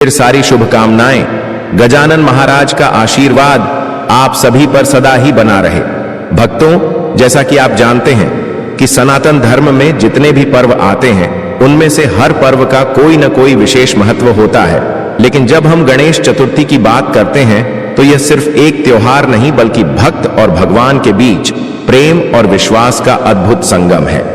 फिर सारी शुभकामनाएं, गजानन महाराज का आशीर्वाद आप सभी पर सदा ही बना रहे। भक्तों, जैसा कि आप जानते हैं कि सनातन धर्म में जितने भी पर्व आते हैं उनमें से हर पर्व का कोई न कोई विशेष महत्व होता है। लेकिन जब हम गणेश चतुर्थी की बात करते हैं तो यह सिर्फ एक त्योहार नहीं बल्कि भक्त और भगवान के बीच प्रेम और विश्वास का अद्भुत संगम है।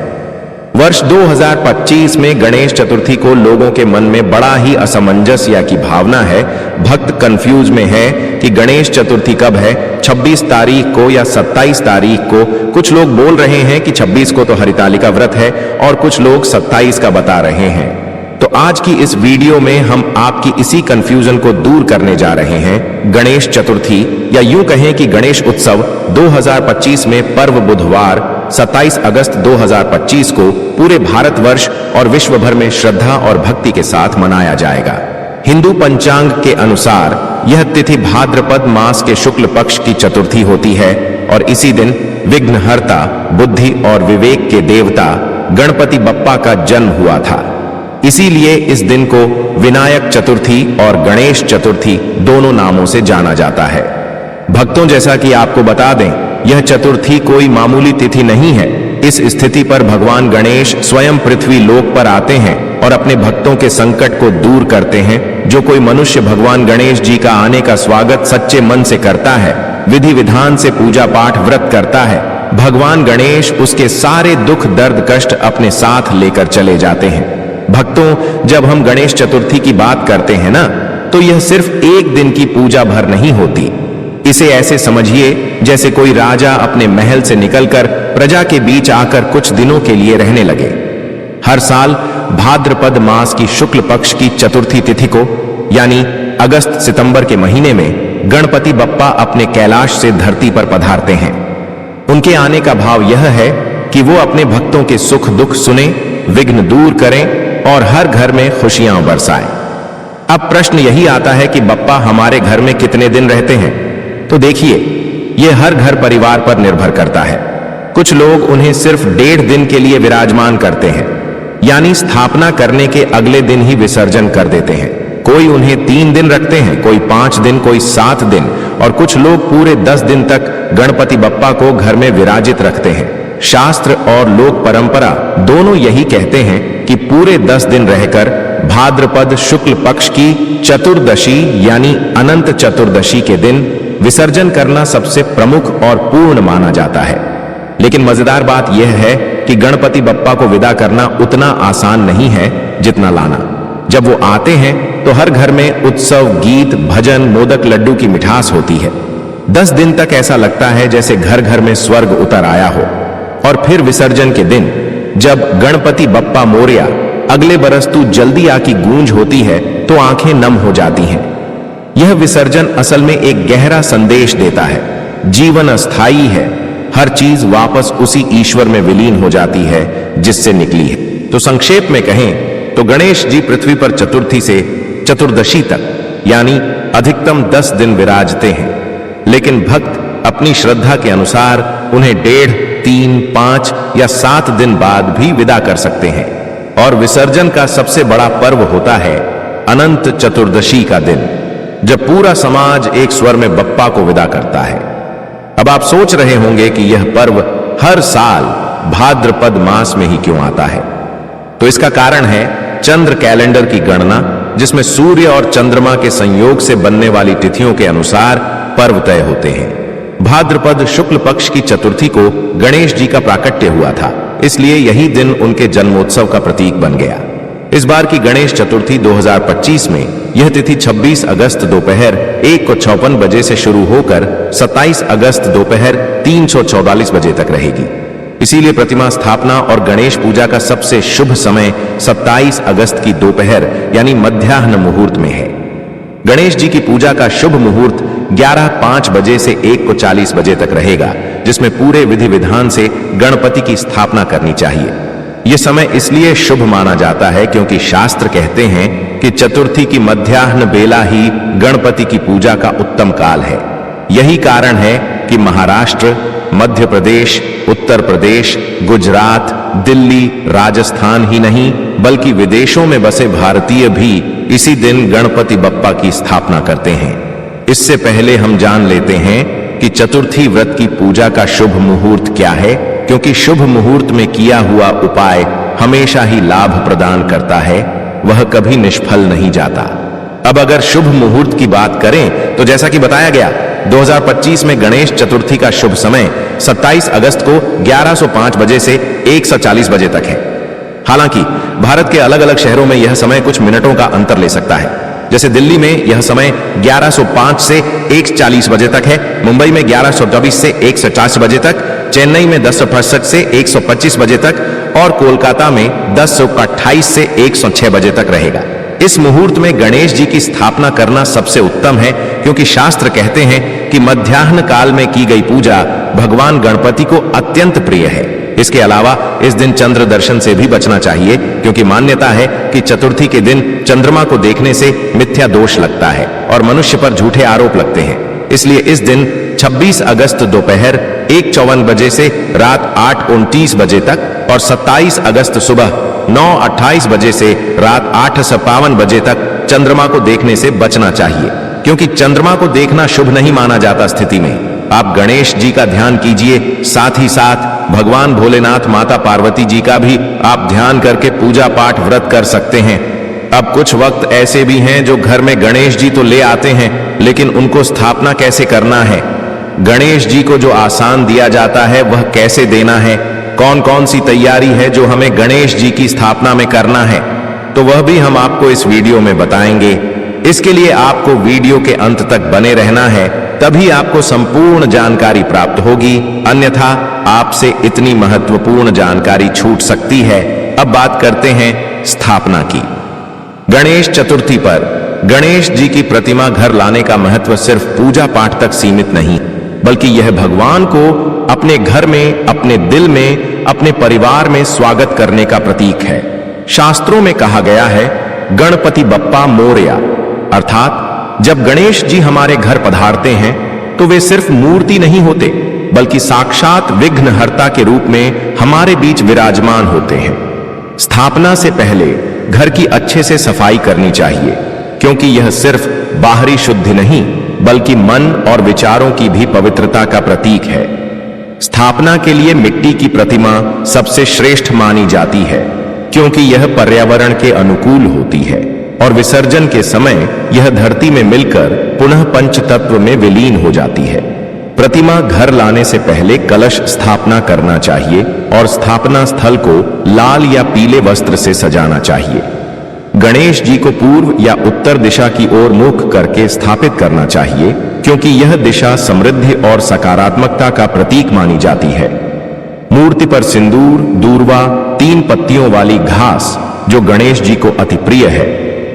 वर्ष 2025 में गणेश चतुर्थी को लोगों के मन में बड़ा ही असमंजस या की भावना है। भक्त कंफ्यूज में है कि गणेश चतुर्थी कब है, 26 तारीख को या 27 तारीख को। कुछ लोग बोल रहे हैं कि 26 को तो हरितालिका व्रत है और कुछ लोग 27 का बता रहे हैं। तो आज की इस वीडियो में हम आपकी इसी कंफ्यूजन को दूर करने जा रहे हैं। गणेश चतुर्थी या यूं कहें कि गणेश उत्सव 2025 में पर्व बुधवार 27 अगस्त 2025 को पूरे भारतवर्ष और विश्व भर में श्रद्धा और भक्ति के साथ मनाया जाएगा। हिंदू पंचांग के अनुसार यह तिथि भाद्रपद मास के शुक्ल पक्ष की चतुर्थी होती है और इसी दिन विघ्नहर्ता, बुद्धि और विवेक के देवता गणपति बप्पा का जन्म हुआ था। इसीलिए इस दिन को विनायक चतुर्थी और गणेश चतुर्थी दोनों नामों से जाना जाता है। भक्तों, जैसा कि आपको बता दें, यह चतुर्थी कोई मामूली तिथि नहीं है। इस स्थिति पर भगवान गणेश स्वयं पृथ्वी लोक पर आते हैं और अपने भक्तों के संकट को दूर करते हैं। जो कोई मनुष्य भगवान गणेश जी का आने का स्वागत सच्चे मन से करता है, विधि विधान से पूजा पाठ व्रत करता है, भगवान गणेश उसके सारे दुख दर्द कष्ट अपने साथ लेकर चले जाते हैं। भक्तों, जब हम गणेश चतुर्थी की बात करते हैं ना, तो यह सिर्फ एक दिन की पूजा भर नहीं होती। इसे ऐसे समझिए जैसे कोई राजा अपने महल से निकलकर प्रजा के बीच आकर कुछ दिनों के लिए रहने लगे। हर साल भाद्रपद मास की शुक्ल पक्ष की चतुर्थी तिथि को यानी अगस्त सितंबर के महीने में गणपति बप्पा अपने कैलाश से धरती पर पधारते हैं। उनके आने का भाव यह है कि वो अपने भक्तों के सुख दुख सुने, विघ्न दूर करें और हर घर में खुशियां बरसाएं। अब प्रश्न यही आता है कि बप्पा हमारे घर में कितने दिन रहते हैं? तो देखिए, यह हर घर परिवार पर निर्भर करता है। कुछ लोग उन्हें सिर्फ 1.5 दिन के लिए विराजमान करते हैं, यानी स्थापना करने के अगले दिन ही विसर्जन कर देते हैं। कोई उन्हें 3 दिन रखते हैं, कोई 5 दिन, कोई 7 दिन और कुछ लोग पूरे 10 दिन तक गणपति बप्पा को घर में विराजित रखते हैं। शास्त्र और लोक परंपरा दोनों यही कहते हैं कि पूरे 10 दिन रहकर भाद्रपद शुक्ल पक्ष की चतुर्दशी यानी अनंत चतुर्दशी के दिन विसर्जन करना सबसे प्रमुख और पूर्ण माना जाता है। लेकिन मजेदार बात यह है कि गणपति बप्पा को विदा करना उतना आसान नहीं है जितना लाना। जब वो आते हैं तो हर घर में उत्सव, गीत, भजन, मोदक, लड्डू की मिठास होती है। 10 दिन तक ऐसा लगता है जैसे घर घर में स्वर्ग उतर आया हो। और फिर विसर्जन के दिन जब गणपति बप्पा मोरया अगले बरस तू जल्दी आ की गूंज होती है तो आंखें नम हो जाती हैं। यह विसर्जन असल में एक गहरा संदेश देता है। जीवन अस्थायी है, हर चीज वापस उसी ईश्वर में विलीन हो जाती है जिससे निकली है। तो संक्षेप में कहें तो गणेश जी पृथ्वी पर चतुर्थी से चतुर्दशी तक यानी अधिकतम 10 दिन विराजते हैं। लेकिन भक्त अपनी श्रद्धा के अनुसार उन्हें 1.5, 3, 5 या 7 दिन बाद भी विदा कर सकते हैं। और विसर्जन का सबसे बड़ा पर्व होता है अनंत चतुर्दशी का दिन, जब पूरा समाज एक स्वर में बप्पा को विदा करता है। अब आप सोच रहे होंगे कि यह पर्व हर साल भाद्रपद मास में ही क्यों आता है? तो इसका कारण है चंद्र कैलेंडर की गणना, जिसमें सूर्य और चंद्रमा के संयोग से बनने वाली तिथियों के अनुसार पर्व तय होते हैं। भाद्रपद शुक्ल पक्ष की चतुर्थी को गणेश जी का प्राकट्य हुआ था, इसलिए यही दिन उनके जन्मोत्सव का प्रतीक बन गया। इस बार की गणेश चतुर्थी 2025 में यह तिथि 26 अगस्त दोपहर 1:56 बजे से शुरू होकर 27 अगस्त दोपहर 3:44 बजे तक रहेगी। इसीलिए प्रतिमा स्थापना और गणेश पूजा का सबसे शुभ समय 27 अगस्त की दोपहर यानी मध्याह्न मुहूर्त में है। गणेश जी की पूजा का शुभ मुहूर्त 11:05 बजे से 1:40 बजे तक रहेगा, जिसमें पूरे विधि विधान से गणपति की स्थापना करनी चाहिए। यह समय इसलिए शुभ माना जाता है क्योंकि शास्त्र कहते हैं कि चतुर्थी की मध्याह्न बेला ही गणपति की पूजा का उत्तम काल है। यही कारण है कि महाराष्ट्र, मध्य प्रदेश, उत्तर प्रदेश, गुजरात, दिल्ली, राजस्थान ही नहीं बल्कि विदेशों में बसे भारतीय भी इसी दिन गणपति बप्पा की स्थापना करते हैं। इससे पहले हम जान लेते हैं कि चतुर्थी व्रत की पूजा का शुभ मुहूर्त क्या है, क्योंकि शुभ मुहूर्त में किया हुआ उपाय हमेशा ही लाभ प्रदान करता है, वह कभी निष्फल नहीं जाता। अब अगर शुभ मुहूर्त की बात करें तो जैसा कि बताया गया 2025 में गणेश चतुर्थी का शुभ समय 27 अगस्त को 1105 बजे से 140 बजे तक है। हालांकि भारत के अलग अलग शहरों में यह समय कुछ मिनटों का अंतर ले सकता है। जैसे दिल्ली में यह समय 1105 से 140 बजे तक है, मुंबई में 1124 से 150 बजे तक, चेन्नई में 10:65 से 125 बजे तक और कोलकाता में 10:28 से 106 बजे तक रहेगा। इस मुहूर्त में गणेश जी की स्थापना करना सबसे उत्तम है, क्योंकि शास्त्र कहते हैं कि मध्याह्न काल में की गई पूजा भगवान गणपति को अत्यंत प्रिय है। इसके अलावा इस दिन चंद्र दर्शन से भी बचना चाहिए, क्योंकि मान्यता है कि चतुर्थी के दिन चंद्रमा को देखने से मिथ्या दोष लगता है और मनुष्य पर झूठे आरोप लगते हैं। इसलिए इस दिन 26 अगस्त दोपहर 1:54 बजे से रात 8:29 बजे तक और 27 अगस्त सुबह 9:28 बजे से रात 8:52 बजे तक चंद्रमा को देखने से बचना चाहिए, क्योंकि चंद्रमा को देखना शुभ नहीं माना जाता। स्थिति में आप गणेश जी का ध्यान कीजिए, साथ ही साथ भगवान भोलेनाथ, माता पार्वती जी का भी आप ध्यान करके पूजा पाठ व्रत कर सकते हैं। अब कुछ वक्त ऐसे भी हैं जो घर में गणेश जी तो ले आते हैं, लेकिन उनको स्थापना कैसे करना है, गणेश जी को जो आसान दिया जाता है वह कैसे देना है, कौन कौन सी तैयारी है जो हमें गणेश जी की स्थापना में करना है, तो वह भी हम आपको इस वीडियो में बताएंगे। इसके लिए आपको वीडियो के अंत तक बने रहना है, तभी आपको संपूर्ण जानकारी प्राप्त होगी, अन्यथा आपसे इतनी महत्वपूर्ण जानकारी छूट सकती है। अब बात करते हैं स्थापना की। गणेश चतुर्थी पर गणेश जी की प्रतिमा घर लाने का महत्व सिर्फ पूजा पाठ तक सीमित नहीं, बल्कि यह भगवान को अपने घर में, अपने दिल में, अपने परिवार में स्वागत करने का प्रतीक है। शास्त्रों में कहा गया है, गणपति बप्पा मोरया, अर्थात जब गणेश जी हमारे घर पधारते हैं तो वे सिर्फ मूर्ति नहीं होते, बल्कि साक्षात विघ्नहर्ता के रूप में हमारे बीच विराजमान होते हैं। स्थापना से पहले घर की अच्छे से सफाई करनी चाहिए, क्योंकि यह सिर्फ बाहरी शुद्धि नहीं बल्कि मन और विचारों की भी पवित्रता का प्रतीक है। स्थापना के लिए मिट्टी की प्रतिमा सबसे श्रेष्ठ मानी जाती है, क्योंकि यह पर्यावरण के अनुकूल होती है और विसर्जन के समय यह धरती में मिलकर पुनः पंच तत्व में विलीन हो जाती है। प्रतिमा घर लाने से पहले कलश स्थापना करना चाहिए और स्थापना स्थल को लाल या पीले वस्त्र से सजाना चाहिए। गणेश जी को पूर्व या उत्तर दिशा की ओर मुख करके स्थापित करना चाहिए, क्योंकि यह दिशा समृद्धि और सकारात्मकता का प्रतीक मानी जाती है। मूर्ति पर सिंदूर, दूर्वा, 3 पत्तियों वाली घास जो गणेश जी को अति प्रिय है,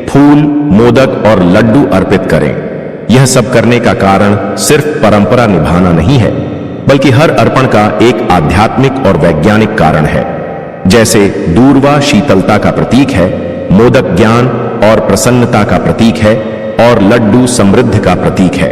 फूल, मोदक और लड्डू अर्पित करें। यह सब करने का कारण सिर्फ परंपरा निभाना नहीं है, बल्कि हर अर्पण का एक आध्यात्मिक और वैज्ञानिक कारण है। जैसे दूर्वा शीतलता का प्रतीक है, मोदक ज्ञान और प्रसन्नता का प्रतीक है और लड्डू समृद्धि का प्रतीक है।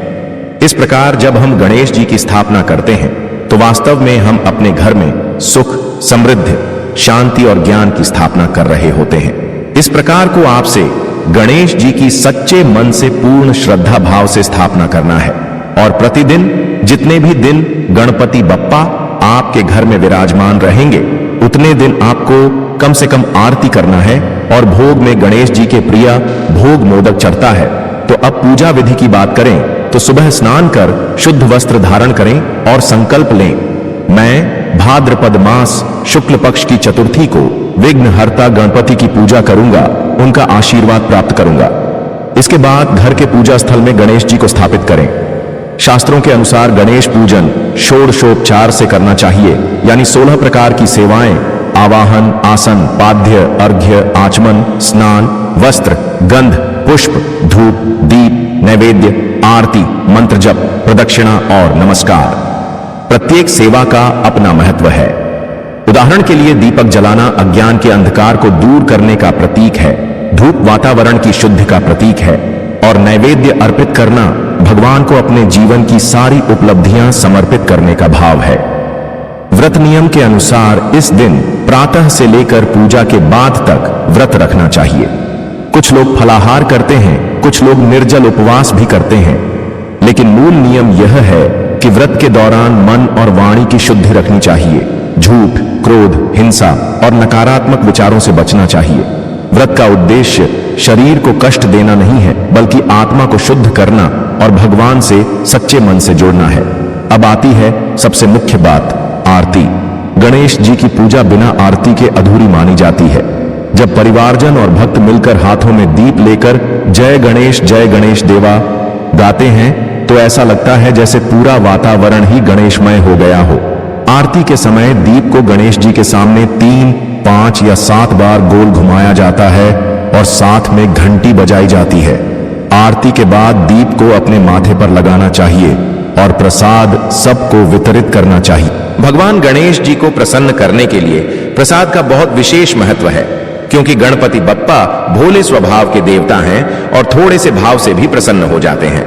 इस प्रकार जब हम गणेश जी की स्थापना करते हैं तो वास्तव में हम अपने घर में सुख, समृद्धि, शांति और ज्ञान की स्थापना कर रहे होते हैं। इस प्रकार को आपसे गणेश जी की सच्चे मन से पूर्ण श्रद्धा भाव से स्थापना करना है और प्रतिदिन जितने भी दिन गणपति बप्पा आपके घर में विराजमान रहेंगे, उतने दिन आपको कम से कम आरती करना है और भोग में गणेश जी के प्रिय भोग मोदक चढ़ता है। तो अब पूजा विधि की बात करें तो सुबह स्नान कर शुद्ध वस्त्र धारण करें और संकल्प लें, मैं भाद्रपद मास शुक्ल पक्ष की चतुर्थी को विघ्नहर्ता गणपति की पूजा करूंगा, उनका आशीर्वाद प्राप्त करूंगा। इसके बाद घर के पूजा स्थल में गणेश जी को स्थापित करें। शास्त्रों के अनुसार गणेश पूजन षोडशोपचार से करना चाहिए, यानी 16 प्रकार की सेवाएं, आवाहन, आसन, पाद्य, अर्घ्य, आचमन, स्नान, वस्त्र, गंध, पुष्प, धूप, दीप, नैवेद्य, आरती, मंत्र जप, प्रदक्षिणा और नमस्कार। प्रत्येक सेवा का अपना महत्व है। उदाहरण के लिए दीपक जलाना अज्ञान के अंधकार को दूर करने का प्रतीक है, धूप वातावरण की शुद्धि का प्रतीक है और नैवेद्य अर्पित करना भगवान को अपने जीवन की सारी उपलब्धियां समर्पित करने का भाव है। व्रत नियम के अनुसार इस दिन प्रातः से लेकर पूजा के बाद तक व्रत रखना चाहिए। कुछ लोग फलाहार करते हैं, कुछ लोग निर्जल उपवास भी करते हैं, लेकिन मूल नियम यह है कि व्रत के दौरान मन और वाणी की शुद्धि रखनी चाहिए। झूठ, क्रोध, हिंसा और नकारात्मक विचारों से बचना चाहिए। व्रत का उद्देश्य शरीर को कष्ट देना नहीं है, बल्कि आत्मा को शुद्ध करना और भगवान से सच्चे मन से जोड़ना है। अब आती है सबसे मुख्य बात, आरती। गणेश जी की पूजा बिना आरती के अधूरी मानी जाती है। जब परिवारजन और भक्त मिलकर हाथों में दीप लेकर जय गणेश देवा गाते हैं तो ऐसा लगता है जैसे पूरा वातावरण ही गणेशमय हो गया हो। आरती के समय दीप को गणेश जी के सामने 3, 5 या 7 बार गोल घुमाया जाता है और साथ में घंटी बजाई जाती है। आरती के बाद दीप को अपने माथे पर लगाना चाहिए और प्रसाद सबको वितरित करना चाहिए। भगवान गणेश जी को प्रसन्न करने के लिए प्रसाद का बहुत विशेष महत्व है, क्योंकि गणपति बप्पा भोले स्वभाव के देवता हैं और थोड़े से भाव से भी प्रसन्न हो जाते हैं।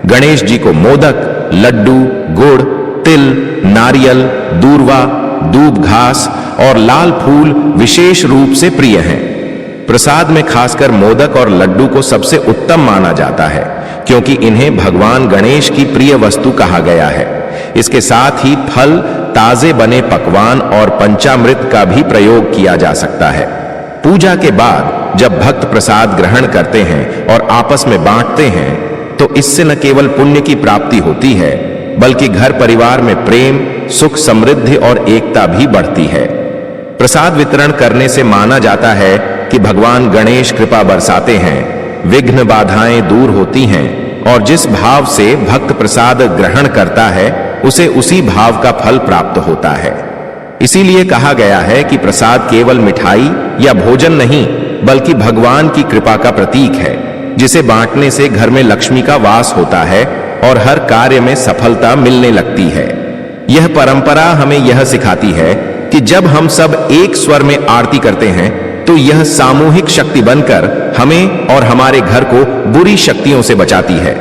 गणेश जी को मोदक, लड्डू, गुड़, तिल, नारियल, दूर्वा, दूब घास और लाल फूल विशेष रूप से प्रिय हैं। प्रसाद में खासकर मोदक और लड्डू को सबसे उत्तम माना जाता है, क्योंकि इन्हें भगवान गणेश की प्रिय वस्तु कहा गया है। इसके साथ ही फल, ताजे बने पकवान और पंचामृत का भी प्रयोग किया जा सकता है। पूजा के बाद जब भक्त प्रसाद ग्रहण करते हैं और आपस में बांटते हैं तो इससे न केवल पुण्य की प्राप्ति होती है, बल्कि घर परिवार में प्रेम, सुख, समृद्धि और एकता भी बढ़ती है। प्रसाद वितरण करने से माना जाता है कि भगवान गणेश कृपा बरसाते हैं, विघ्न बाधाएं दूर होती हैं और जिस भाव से भक्त प्रसाद ग्रहण करता है उसे उसी भाव का फल प्राप्त होता है। इसीलिए कहा गया है कि प्रसाद केवल मिठाई या भोजन नहीं, बल्कि भगवान की कृपा का प्रतीक है, जिसे बांटने से घर में लक्ष्मी का वास होता है और हर कार्य में सफलता मिलने लगती है। यह परंपरा हमें यह सिखाती है कि जब हम सब एक स्वर में आरती करते हैं तो यह सामूहिक शक्ति बनकर हमें और हमारे घर को बुरी शक्तियों से बचाती है।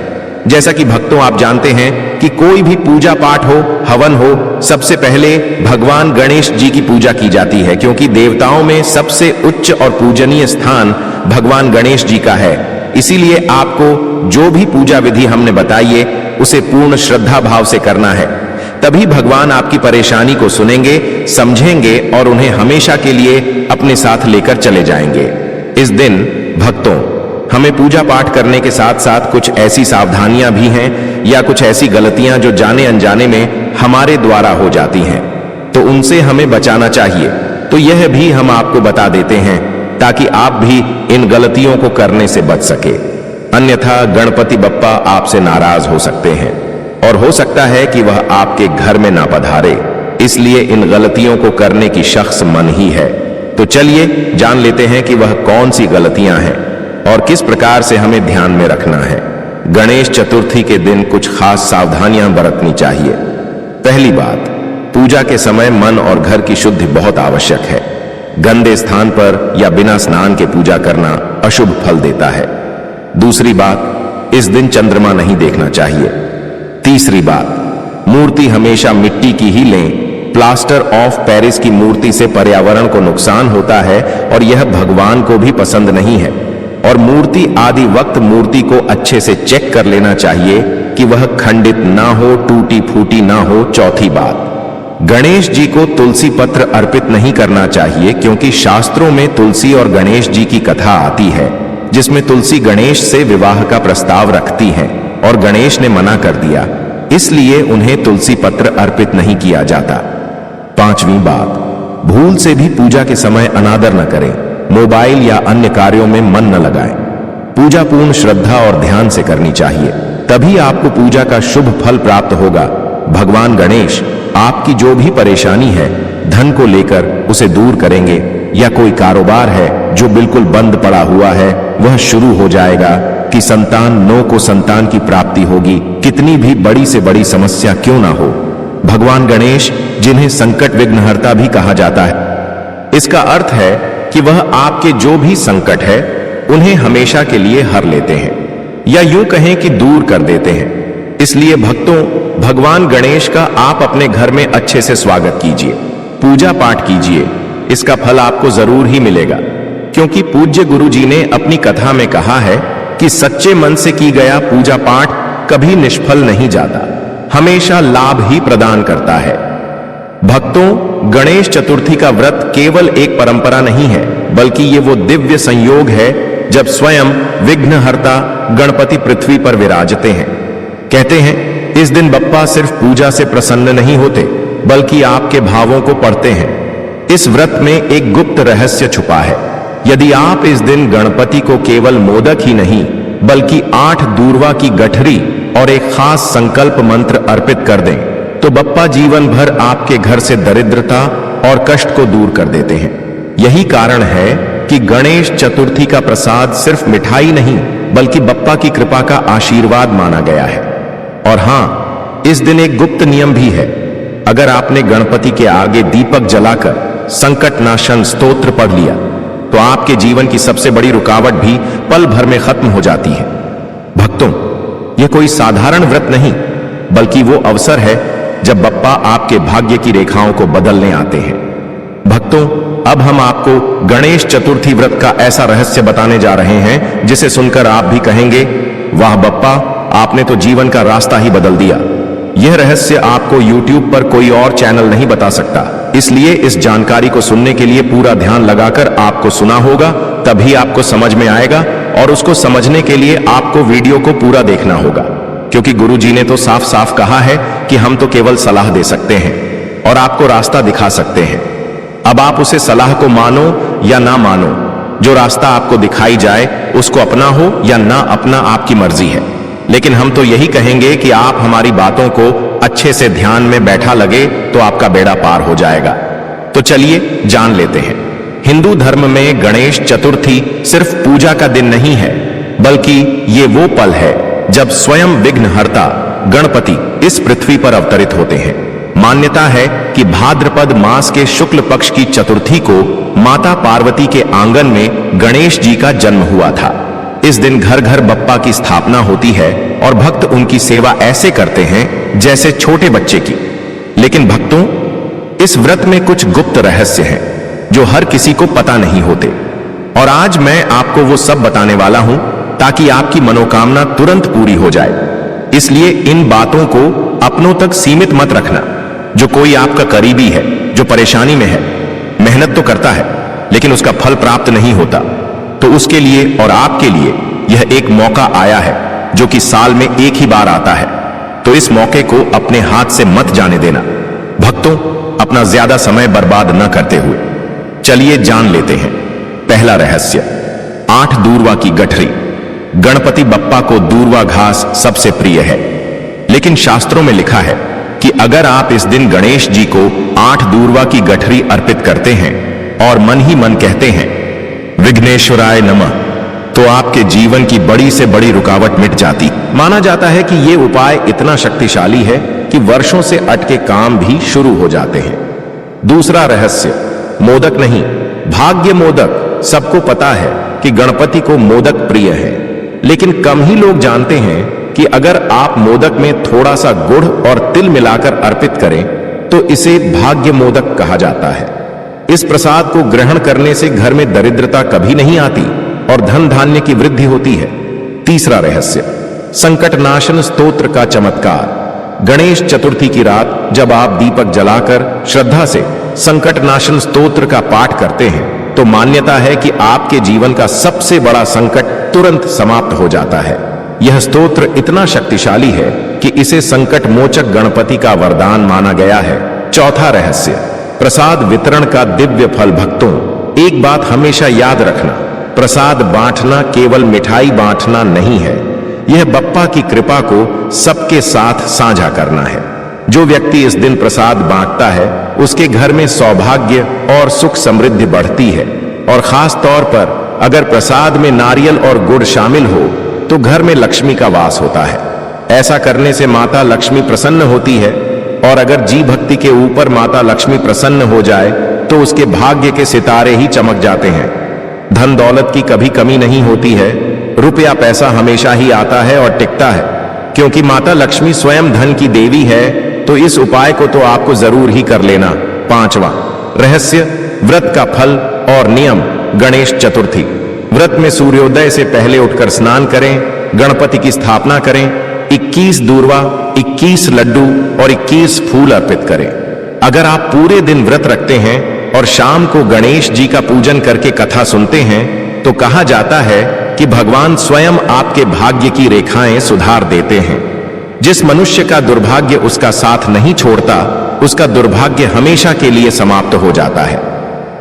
जैसा कि भक्तों आप जानते हैं कि कोई भी पूजा पाठ हो, हवन हो, सबसे पहले भगवान गणेश जी की पूजा की जाती है, क्योंकि देवताओं में सबसे उच्च और पूजनीय स्थान भगवान गणेश जी का है। इसीलिए आपको जो भी पूजा विधि हमने बताई है उसे पूर्ण श्रद्धा भाव से करना है, तभी भगवान आपकी परेशानी को सुनेंगे, समझेंगे और उन्हें हमेशा के लिए अपने साथ लेकर चले जाएंगे। इस दिन भक्तों, हमें पूजा पाठ करने के साथ साथ कुछ ऐसी सावधानियां भी हैं या कुछ ऐसी गलतियां जो जाने अनजाने में हमारे द्वारा हो जाती हैं, तो उनसे हमें बचाना चाहिए। तो यह भी हम आपको बता देते हैं ताकि आप भी इन गलतियों को करने से बच सके। अन्यथा गणपति बप्पा आपसे नाराज हो सकते हैं और हो सकता है कि वह आपके घर में ना पधारे। इसलिए इन गलतियों को करने की शख्स मन ही है। तो चलिए जान लेते हैं कि वह कौन सी गलतियां हैं और किस प्रकार से हमें ध्यान में रखना है। गणेश चतुर्थी के दिन कुछ खास सावधानियां बरतनी चाहिए। पहली बात, पूजा के समय मन और घर की शुद्धि बहुत आवश्यक है। गंदे स्थान पर या बिना स्नान के पूजा करना अशुभ फल देता है। दूसरी बात, इस दिन चंद्रमा नहीं देखना चाहिए। तीसरी बात, मूर्ति हमेशा मिट्टी की ही लें। प्लास्टर ऑफ पेरिस की मूर्ति से पर्यावरण को नुकसान होता है और यह भगवान को भी पसंद नहीं है। और मूर्ति आदि वक्त मूर्ति को अच्छे से चेक कर लेना चाहिए कि वह खंडित ना हो, टूटी फूटी ना हो। चौथी बात, गणेश जी को तुलसी पत्र अर्पित नहीं करना चाहिए, क्योंकि शास्त्रों में तुलसी और गणेश जी की कथा आती है, जिसमें तुलसी गणेश से विवाह का प्रस्ताव रखती हैं और गणेश ने मना कर दिया, इसलिए उन्हें तुलसी पत्र अर्पित नहीं किया जाता। पांचवी बात, भूल से भी पूजा के समय अनादर न करें, मोबाइल या अन्य कार्यों में मन न लगाएं। पूजा पूर्ण श्रद्धा और ध्यान से करनी चाहिए, तभी आपको पूजा का शुभ फल प्राप्त होगा। भगवान गणेश आपकी जो भी परेशानी है धन को लेकर उसे दूर करेंगे, या कोई कारोबार है जो बिल्कुल बंद पड़ा हुआ है वह शुरू हो जाएगा, कि संतान को संतान की प्राप्ति होगी। कितनी भी बड़ी से बड़ी समस्या क्यों ना हो, भगवान गणेश, जिन्हें संकट विघ्नहर्ता भी कहा जाता है, इसका अर्थ है कि वह आपके जो भी संकट है उन्हें हमेशा के लिए हर लेते हैं, या यूं कहें कि दूर कर देते हैं। इसलिए भक्तों, भगवान गणेश का आप अपने घर में अच्छे से स्वागत कीजिए, पूजा पाठ कीजिए। इसका फल आपको जरूर ही मिलेगा, क्योंकि पूज्य गुरु जी ने अपनी कथा में कहा है कि सच्चे मन से की गया पूजा पाठ कभी निष्फल नहीं जाता, हमेशा लाभ ही प्रदान करता है। भक्तों, गणेश चतुर्थी का व्रत केवल एक परंपरा नहीं है, बल्कि ये वो दिव्य संयोग है जब स्वयं विघ्नहर्ता गणपति पृथ्वी पर विराजते हैं। कहते हैं इस दिन बप्पा सिर्फ पूजा से प्रसन्न नहीं होते, बल्कि आपके भावों को पढ़ते हैं। इस व्रत में एक गुप्त रहस्य छुपा है। यदि आप इस दिन गणपति को केवल मोदक ही नहीं, बल्कि 8 दूर्वा की गठरी और एक खास संकल्प मंत्र अर्पित कर दें, तो बप्पा जीवन भर आपके घर से दरिद्रता और कष्ट को दूर कर देते हैं। यही कारण है कि गणेश चतुर्थी का प्रसाद सिर्फ मिठाई नहीं, बल्कि बप्पा की कृपा का आशीर्वाद माना गया है। और हां, इस दिन एक गुप्त नियम भी है। अगर आपने गणपति के आगे दीपक जलाकर संकट नाशन स्तोत्र पढ़ लिया, तो आपके जीवन की सबसे बड़ी रुकावट भी पल भर में खत्म हो जाती है। भक्तों, यह कोई साधारण व्रत नहीं, बल्कि वो अवसर है जब बप्पा आपके भाग्य की रेखाओं को बदलने आते हैं। भक्तों, अब हम आपको गणेश चतुर्थी व्रत का ऐसा रहस्य बताने जा रहे हैं जिसे सुनकर आप भी कहेंगे, वाह बप्पा, आपने तो जीवन का रास्ता ही बदल दिया। यह रहस्य आपको YouTube पर कोई और चैनल नहीं बता सकता, इसलिए इस जानकारी को सुनने के लिए पूरा ध्यान लगाकर आपको सुना होगा, तभी आपको समझ में आएगा। और उसको समझने के लिए आपको वीडियो को पूरा देखना होगा, क्योंकि गुरु जी ने तो साफ साफ कहा है कि हम तो केवल सलाह दे सकते हैं और आपको रास्ता दिखा सकते हैं। अब आप उसे सलाह को मानो या ना मानो, जो रास्ता आपको दिखाई जाए उसको अपना हो या ना अपना, आपकी मर्जी है। लेकिन हम तो यही कहेंगे कि आप हमारी बातों को अच्छे से ध्यान में बैठा लगे तो आपका बेड़ा पार हो जाएगा। तो चलिए जान लेते हैं। हिंदू धर्म में गणेश चतुर्थी सिर्फ पूजा का दिन नहीं है, बल्कि ये वो पल है जब स्वयं विघ्नहर्ता गणपति इस पृथ्वी पर अवतरित होते हैं। मान्यता है कि भाद्रपद मास के शुक्ल पक्ष की चतुर्थी को माता पार्वती के आंगन में गणेश जी का जन्म हुआ था। इस दिन घर घर बप्पा की स्थापना होती है और भक्त उनकी सेवा ऐसे करते हैं जैसे छोटे बच्चे की। लेकिन भक्तों, इस व्रत में कुछ गुप्त रहस्य हैं जो हर किसी को पता नहीं होते, और आज मैं आपको वो सब बताने वाला हूं ताकि आपकी मनोकामना तुरंत पूरी हो जाए। इसलिए इन बातों को अपनों तक सीमित मत रखना। जो कोई आपका करीबी है, जो परेशानी में है, मेहनत तो करता है लेकिन उसका फल प्राप्त नहीं होता, तो उसके लिए और आपके लिए यह एक मौका आया है जो कि साल में एक ही बार आता है। तो इस मौके को अपने हाथ से मत जाने देना। भक्तों, अपना ज्यादा समय बर्बाद न करते हुए चलिए जान लेते हैं पहला रहस्य। 8 दूर्वा की गठरी। गणपति बप्पा को दूर्वा घास सबसे प्रिय है, लेकिन शास्त्रों में लिखा है कि अगर आप इस दिन गणेश जी को 8 दूर्वा की गठरी अर्पित करते हैं और मन ही मन कहते हैं विघ्नेश्वराय नमः, तो आपके जीवन की बड़ी से बड़ी रुकावट मिट जाती। माना जाता है कि यह उपाय इतना शक्तिशाली है कि वर्षों से अटके काम भी शुरू हो जाते हैं। दूसरा रहस्य, मोदक नहीं, भाग्य मोदक। सबको पता है कि गणपति को मोदक प्रिय है, लेकिन कम ही लोग जानते हैं कि अगर आप मोदक में थोड़ा सा गुड़ और तिल मिलाकर अर्पित करें तो इसे भाग्य मोदक कहा जाता है। इस प्रसाद को ग्रहण करने से घर में दरिद्रता कभी नहीं आती और धन धान्य की वृद्धि होती है। तीसरा रहस्य, संकट नाशन स्तोत्र का चमत्कार। गणेश चतुर्थी की रात जब आप दीपक जलाकर श्रद्धा से संकट नाशन स्तोत्र का पाठ करते हैं, तो मान्यता है कि आपके जीवन का सबसे बड़ा संकट तुरंत समाप्त हो जाता है। यह स्तोत्र इतना शक्तिशाली है कि इसे संकट मोचक गणपति का वरदान माना गया है। चौथा रहस्य, प्रसाद वितरण का दिव्य फल। भक्तों, एक बात हमेशा याद रखना, प्रसाद बांटना केवल मिठाई बांटना नहीं है, यह बप्पा की कृपा को सबके साथ साझा करना है। जो व्यक्ति इस दिन प्रसाद बांटता है, उसके घर में सौभाग्य और सुख समृद्धि बढ़ती है। और खास तौर पर अगर प्रसाद में नारियल और गुड़ शामिल हो तो घर में लक्ष्मी का वास होता है। ऐसा करने से माता लक्ष्मी प्रसन्न होती है, और अगर जी भक्ति के ऊपर माता लक्ष्मी प्रसन्न हो जाए तो उसके भाग्य के सितारे ही चमक जाते हैं। धन दौलत की कभी कमी नहीं होती है, रुपया पैसा हमेशा ही आता है और टिकता है, क्योंकि माता लक्ष्मी स्वयं धन की देवी है, तो इस उपाय को तो आपको जरूर ही कर लेना। 5वां रहस्य, व्रत का फल और नियम। गणेश चतुर्थी व्रत में सूर्योदय से पहले उठकर स्नान करें, गणपति की स्थापना करें, 21 दूर्वा, 21 लड्डू और 21 फूल अर्पित करें। अगर आप पूरे दिन व्रत रखते हैं और शाम को गणेश जी का पूजन करके कथा सुनते हैं, तो कहा जाता है कि भगवान स्वयं आपके भाग्य की रेखाएं सुधार देते हैं। जिस मनुष्य का दुर्भाग्य उसका साथ नहीं छोड़ता, उसका दुर्भाग्य हमेशा के लिए समाप्त हो जाता है,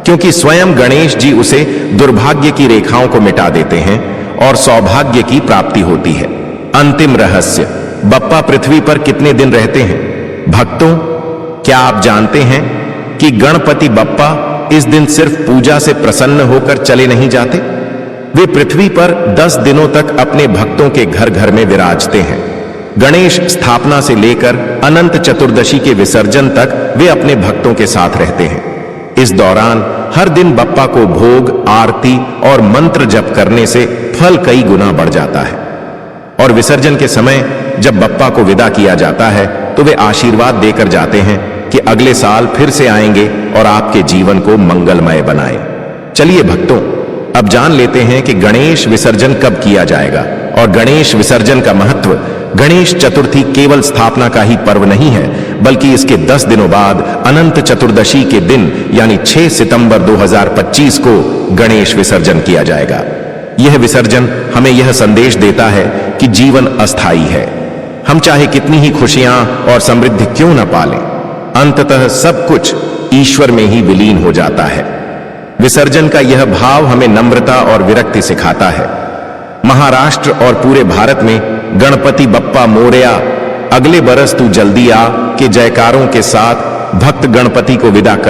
क्योंकि स्वयं गणेश जी उसे दुर्भाग्य की रेखाओं को मिटा देते हैं और सौभाग्य की प्राप्ति होती है। अंतिम रहस्य, बप्पा पृथ्वी पर कितने दिन रहते हैं? भक्तों, क्या आप जानते हैं कि गणपति बप्पा इस दिन सिर्फ पूजा से प्रसन्न होकर चले नहीं जाते? वे पृथ्वी पर 10 दिनों तक अपने भक्तों के घर घर में विराजते हैं। गणेश स्थापना से लेकर अनंत चतुर्दशी के विसर्जन तक वे अपने भक्तों के साथ रहते हैं। इस दौरान हर दिन बप्पा को भोग, आरती और मंत्र जप करने से फल कई गुना बढ़ जाता है। और विसर्जन के समय जब बप्पा को विदा किया जाता है, तो वे आशीर्वाद देकर जाते हैं कि अगले साल फिर से आएंगे और आपके जीवन को मंगलमय बनाएं। चलिए भक्तों, अब जान लेते हैं कि गणेश विसर्जन कब किया जाएगा और गणेश विसर्जन का महत्व। गणेश चतुर्थी केवल स्थापना का ही पर्व नहीं है, बल्कि इसके 10 दिनों बाद अनंत चतुर्दशी के दिन यानी 6 सितंबर 2025 को गणेश विसर्जन किया जाएगा। यह विसर्जन हमें यह संदेश देता है कि जीवन अस्थायी है। हम चाहे कितनी ही खुशियां और समृद्धि क्यों न पालें, अंततः सब कुछ ईश्वर में ही विलीन हो जाता है। विसर्जन का यह भाव हमें नम्रता और विरक्ति सिखाता है। महाराष्ट्र और पूरे भारत में गणपति बप्पा मोरया, अगले बरस तू जल्दी आ के जयकारों के साथ भक्त गणपति को विदा कर